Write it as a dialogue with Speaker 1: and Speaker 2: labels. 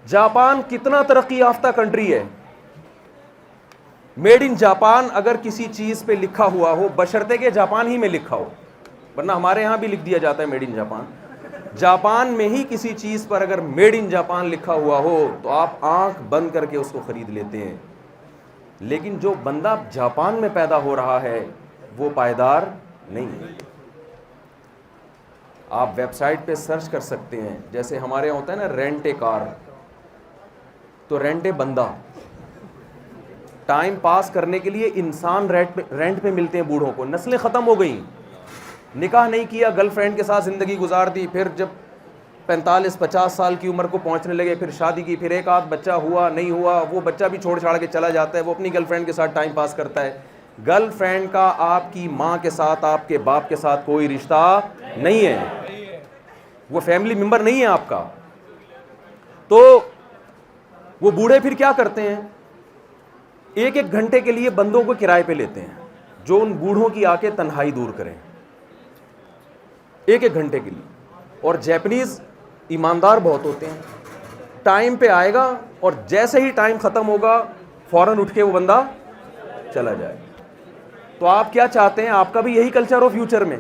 Speaker 1: Japan کتنا ترقی یافتہ کنٹری ہے, میڈ ان جاپان اگر کسی چیز پہ لکھا ہوا ہو, بشرطے کہ جاپان ہی میں لکھا ہو, ورنہ ہمارے یہاں بھی لکھ دیا جاتا ہے میڈ ان جاپان. جاپان میں ہی کسی چیز پر اگر میڈ ان جاپان لکھا ہوا ہو تو آپ آنکھ بند کر کے اس کو خرید لیتے ہیں. لیکن جو بندہ جاپان میں پیدا ہو رہا ہے وہ پائیدار نہیں ہے. آپ ویب سائٹ پہ سرچ کر سکتے ہیں, جیسے ہمارے یہاں ہوتا ہے نا رینٹ اے کار, تو رینٹ اے بندہ, ٹائم پاس کرنے کے لیے انسان رینٹ پہ ملتے ہیں بوڑھوں کو. نسلیں ختم ہو گئیں, نکاح نہیں کیا, گرل فرینڈ کے ساتھ زندگی گزار دی, پھر جب 45-50 سال کی عمر کو پہنچنے لگے پھر شادی کی, پھر ایک آدھ بچہ ہوا نہیں ہوا, وہ بچہ بھی چھوڑ چھاڑ کے چلا جاتا ہے, وہ اپنی گرل فرینڈ کے ساتھ ٹائم پاس کرتا ہے. گرل فرینڈ کا آپ کی ماں کے ساتھ, آپ کے باپ کے ساتھ کوئی رشتہ نہیں ہے, وہ فیملی ممبر نہیں ہے آپ کا. تو وہ بوڑھے پھر کیا کرتے ہیں, ایک ایک گھنٹے کے لیے بندوں کو کرائے پہ لیتے ہیں جو ان بوڑھوں کی آ کے تنہائی دور کریں, ایک ایک گھنٹے کے لیے. اور جیپنیز ایماندار بہت ہوتے ہیں, ٹائم پہ آئے گا اور جیسے ہی ٹائم ختم ہوگا فوراً اٹھ کے وہ بندہ چلا جائے. تو آپ کیا چاہتے ہیں, آپ کا بھی یہی کلچر ہو فیوچر میں؟